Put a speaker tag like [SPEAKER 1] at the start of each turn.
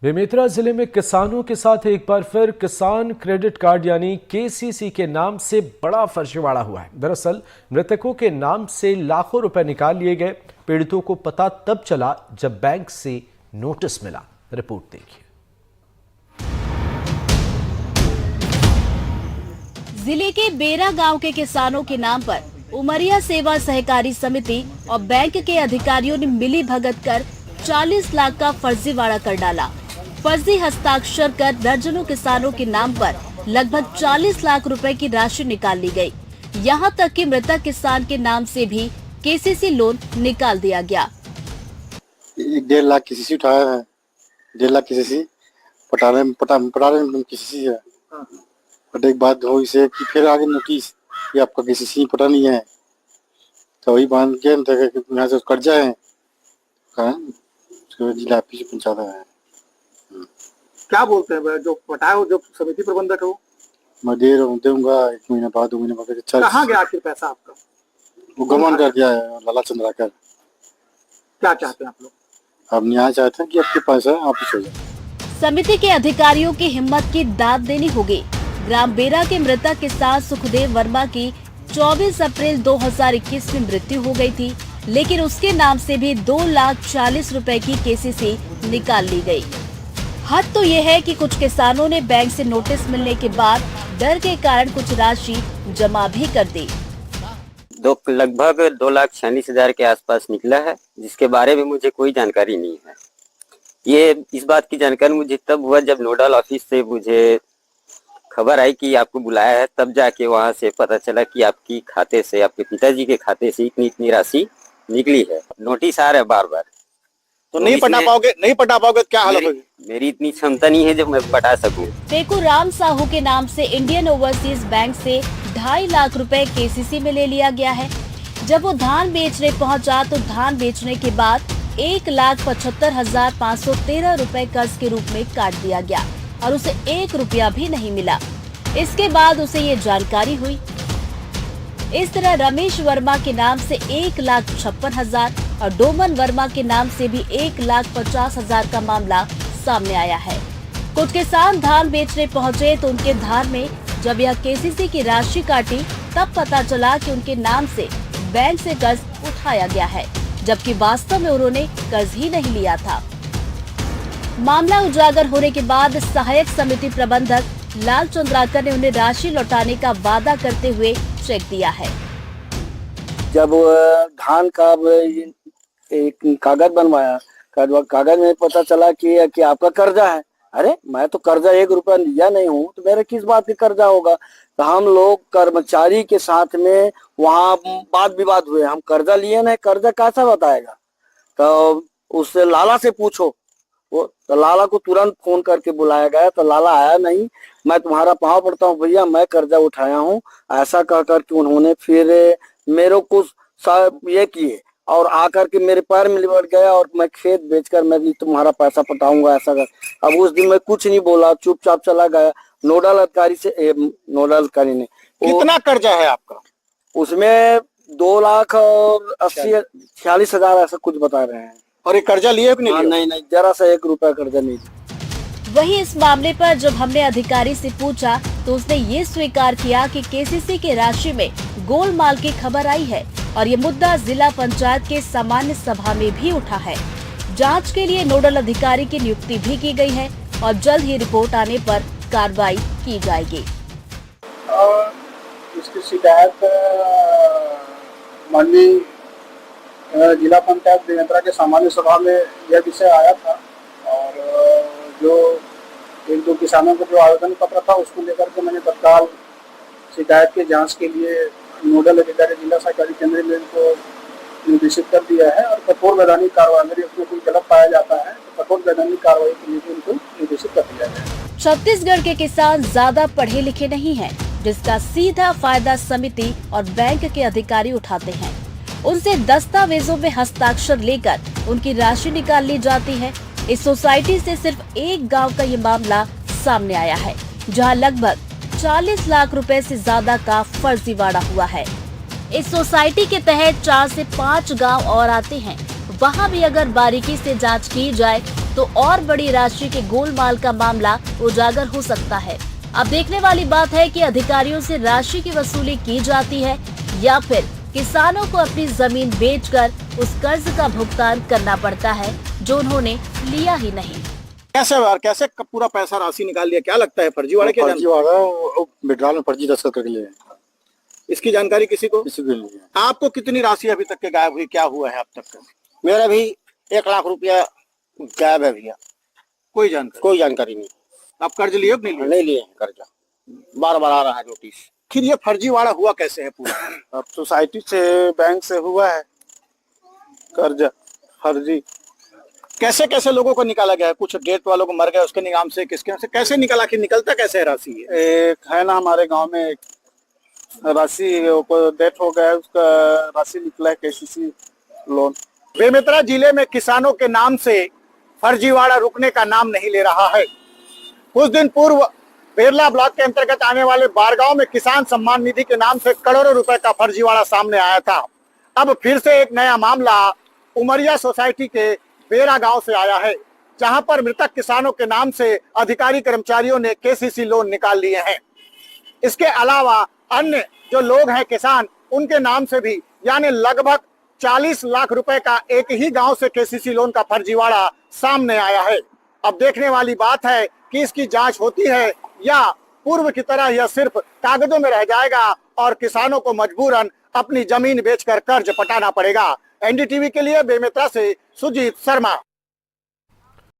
[SPEAKER 1] बेमेतरा जिले में किसानों के साथ एक बार फिर किसान क्रेडिट कार्ड यानी केसीसी के नाम से बड़ा फर्जीवाड़ा हुआ है। दरअसल मृतकों के नाम से लाखों रुपए निकाल लिए गए। पीड़ितों को पता तब चला जब बैंक से नोटिस मिला। रिपोर्ट देखिए।
[SPEAKER 2] जिले के बेरा गांव के किसानों के नाम पर उमरिया सेवा सहकारी समिति और बैंक के अधिकारियों ने मिली भगत कर 40 लाख का फर्जीवाड़ा कर डाला। फर्जी हस्ताक्षर कर दर्जनों किसानों के नाम पर लगभग 40 लाख रुपए की राशि निकाल ली गई। यहां तक कि मृतक किसान के नाम से भी केसीसी लोन निकाल दिया गया।
[SPEAKER 3] 1.5 लाख केसीसी उठाया है। 1.5 लाख केसीसी पटाने केसीसी है। बट एक बात हो इसे कि फिर आगे नोटिस कि आपका केसीसी पटा नहीं है, तो वही बांध के यहाँ से कर्जा है जिला ऑफिस पहुँचाता है।
[SPEAKER 4] क्या बोलते हैं जो पटाए हो, जो समिति प्रबंधक हो?
[SPEAKER 3] मैं दूंगा 1 महीना बाद 2 महीने बाद।
[SPEAKER 4] कहाँ गया आखिर पैसा आपका?
[SPEAKER 3] वो गमन कर दिया है लाला चंद्राकर।
[SPEAKER 4] क्या चाहते हैं आप लोग?
[SPEAKER 3] हम यहाँ चाहते हैं कि आपके पैसा वापस हो जाए।
[SPEAKER 2] समिति के अधिकारियों की हिम्मत की दाद देनी होगी। ग्राम बेरा के मृतक किसान सुखदेव वर्मा की 24 अप्रैल 2021 में मृत्यु हो गई थी, लेकिन उसके नाम से भी 2,40,000 रुपए की केसीसी निकाल ली गई। हद तो ये है कि कुछ किसानों ने बैंक से नोटिस मिलने के बाद डर के कारण कुछ राशि जमा भी कर दी।
[SPEAKER 5] लगभग 2,46,000 के आसपास निकला है, जिसके बारे में मुझे कोई जानकारी नहीं है। ये इस बात की जानकारी मुझे तब हुआ जब नोडल ऑफिस से मुझे खबर आई कि आपको बुलाया है, तब जाके वहां से पता चला कि आपकी खाते से, आपके पिताजी के खाते से इतनी राशि निकली है। नोटिस आ रहा है बार बार।
[SPEAKER 4] तो नहीं पटा पाओगे क्या हालत होगी?
[SPEAKER 5] मेरी इतनी क्षमता नहीं है जब मैं पटा सकूं।
[SPEAKER 2] टेकू राम साहू के नाम से इंडियन ओवरसीज बैंक से 2.5 लाख रुपए केसीसी में ले लिया गया है। जब वो धान बेचने पहुंचा तो धान बेचने के बाद 1,75,513 रुपए कर्ज के रूप में काट दिया गया और उसे 1 रुपया भी नहीं मिला। इसके बाद उसे ये जानकारी हुई। इस तरह रमेश वर्मा के नाम से 1,56,000 और डोमन वर्मा के नाम से भी 1,50,000 का मामला सामने आया है। कुछ किसान धान बेचने पहुंचे तो उनके धान में जब यह केसीसी की राशि काटी तब पता चला कि उनके नाम से बैंक से कर्ज उठाया गया है, जबकि वास्तव में उन्होंने कर्ज ही नहीं लिया था। मामला उजागर होने के बाद सहायक समिति प्रबंधक लाल चंद्राकर ने उन्हें राशि लौटाने का वादा करते हुए चेक दिया है।
[SPEAKER 6] जब धान का एक कागज बनवाया, कागज में पता चला कि आपका कर्जा है। अरे मैं तो कर्जा 1 रुपया लिया नहीं हूँ, तो मेरे किस बात की कर्जा होगा? तो हम लोग कर्मचारी के साथ में वहाँ वाद विवाद हुए। हम कर्जा लिए नहीं, कर्जा कैसा बताएगा? तो उससे लाला से पूछो। तो लाला को तुरंत फोन करके बुलाया गया, तो लाला आया नहीं। मैं तुम्हारा पाँव पड़ता हूँ भैया, मैं कर्जा उठाया हूँ, ऐसा कह करके उन्होंने फिर मेरे को ये किए और आकर के मेरे पैर में लिपट गया और मैं खेत बेचकर मैं भी तुम्हारा पैसा पटाऊंगा ऐसा कर। अब उस दिन मैं कुछ नहीं बोला, चुपचाप चला गया। नोडल अधिकारी ने
[SPEAKER 4] कितना कर्जा है आपका?
[SPEAKER 6] उसमें 2,80,46,000 ऐसा कुछ बता रहे हैं।
[SPEAKER 4] और ये कर्जा लिए भी नहीं?
[SPEAKER 6] नहीं, जरा सा 1 रुपया कर्जा नहीं।
[SPEAKER 2] वहीं इस मामले पर जब हमने अधिकारी से पूछा तो उसने ये स्वीकार किया कि केसीसी की राशि में गोलमाल की खबर आई है और ये मुद्दा जिला पंचायत के सामान्य सभा में भी उठा है। जांच के लिए नोडल अधिकारी की नियुक्ति भी की गई है और जल्द ही रिपोर्ट आने पर कार्रवाई की जाएगी।
[SPEAKER 4] इसकी शिकायत माननीय जिला पंचायत बेमेतरा के सामान्य सभा में यह विषय आया था और जो 1-2 किसानों का जो आवेदन पत्र था उसको लेकर के मैंने तत्काल शिकायत के जांच के लिए नोडल अधिकारी जिला सहकारी केंद्रीय बैंक को निर्देशित कर दिया है और कठोर वैधानिक कार्रवाई, अगर इसमें कोई गलत पाया जाता है तो कठोर वैधानिक कार्रवाई के लिए उनको निर्देशित कर दिया है।
[SPEAKER 2] छत्तीसगढ़ के किसान ज्यादा पढ़े लिखे नहीं हैं, जिसका सीधा फायदा समिति और बैंक के अधिकारी उठाते हैं। उनसे दस्तावेजों में हस्ताक्षर लेकर उनकी राशि निकाल ली जाती है। इस सोसाइटी से सिर्फ एक गांव का ये मामला सामने आया है, जहां लगभग 40 लाख रुपए से ज्यादा का फर्जीवाड़ा हुआ है। इस सोसाइटी के तहत 4 से 5 गांव और आते हैं। वहां भी अगर बारीकी से जांच की जाए तो और बड़ी राशि के गोलमाल का मामला उजागर हो सकता है। अब देखने वाली बात है कि अधिकारियों से राशि की वसूली की जाती है या फिर किसानों को अपनी जमीन बेचकर उस कर्ज का भुगतान करना पड़ता है जो उन्होंने लिया ही नहीं।
[SPEAKER 7] कैसे पूरा पैसा राशि निकाल लिया, क्या लगता है फर्जीवाड़े के
[SPEAKER 3] फर्जीवाड़ा विड्रॉल में फर्जी दस्तखत करके लिए
[SPEAKER 7] इसकी जानकारी किसी को
[SPEAKER 3] किसी को नहीं है।
[SPEAKER 7] आपको कितनी राशि अभी तक के गायब हुई, क्या हुआ है अब तक का?
[SPEAKER 6] मेरा भी 1 लाख रुपया गायब है भैया,
[SPEAKER 7] कोई
[SPEAKER 6] जानकारी नहीं।
[SPEAKER 7] आप कर्ज लिए अब नहीं लिए?
[SPEAKER 6] नहीं लिए कर्जा, बार आ रहा है नोटिस।
[SPEAKER 7] फिर ये फर्जीवाड़ा हुआ कैसे है पूरा?
[SPEAKER 3] अब सोसाइटी से बैंक से हुआ है कर्जा फर्जी।
[SPEAKER 7] कैसे कैसे लोगों को निकाला गया है? कुछ डेट वालों को मर गए उसके नाम से, किसके नाम से, कैसे निकाला, कि निकलता कैसे है राशि?
[SPEAKER 3] एक है ना हमारे गांव में राशि डेथ हो गया, उसका राशि निकला है केसीसी लोन।
[SPEAKER 7] बेमेतरा जिले में किसानों के नाम से फर्जीवाड़ा रुकने का नाम नहीं ले रहा है। कुछ दिन पूर्व बेरला ब्लॉक के अंतर्गत आने वाले बारगांव में किसान सम्मान निधि के नाम से करोड़ों रुपए का फर्जीवाड़ा सामने आया था। अब फिर से एक नया मामला उमरिया सोसाइटी के बेरा गांव से आया है, जहां पर मृतक किसानों के नाम से अधिकारी कर्मचारियों ने केसीसी लोन निकाल लिए हैं। इसके अलावा अन्य जो लोग हैं किसान, उनके नाम से भी यानी लगभग 40 लाख रुपए का एक ही गांव से केसीसी लोन का फर्जीवाड़ा सामने आया है। अब देखने वाली बात है कि इसकी जांच होती है या पूर्व की तरह यह सिर्फ कागजों में रह जाएगा और किसानों को मजबूरन अपनी जमीन बेचकर कर्ज पटाना पड़ेगा। एनडीटीवी के लिए बेमेतरा से सुजीत शर्मा।